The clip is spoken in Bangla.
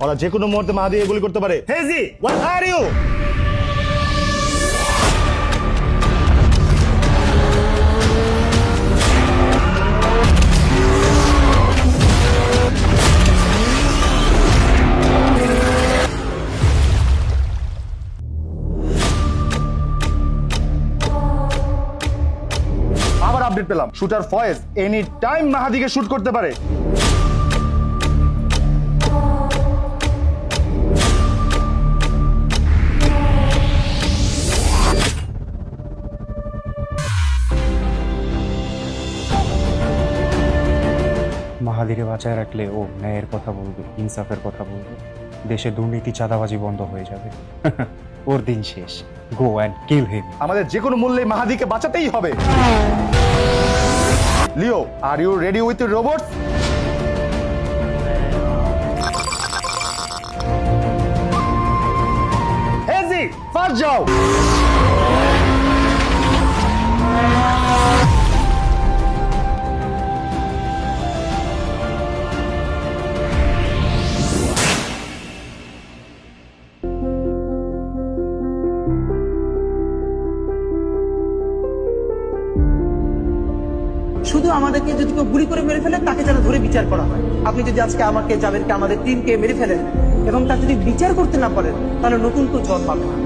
ওরা যে কোনো মুহূর্তে মাহাদিকে গুলি করতে পারে। হেজি, হোয়াট আর ইউ? আবার আপডেট পেলাম, শুটার ফয়েজ এনি টাইম মাহাদিকে শুট করতে পারে। মাহাদিরে বাঁচায় রাখলে ও ন্যায়ের কথা বলবে, ইনসাফের কথা বলবে, দেশে দুর্নীতি চাঁদাবাজি বন্ধ হয়ে যাবে। ওর দিন শেষ। Go and kill him. আমাদের যে কোনো মূল্যে মাহাদিকে বাঁচাতেই হবে। Leo, are you ready with your robots? হেজি, ফার্স্ট যাও। শুধু আমাদেরকে যদি কেউ গুলি করে মেরে ফেলে তাকে যেন ধরে বিচার করা হয়। আপনি যদি আজকে আমাকে, জাবেরকে, আমাদের টিমকে মেরে ফেলেন এবং তার যদি বিচার করতে না পারেন তাহলে নতুন কেউ জন্মাবে না।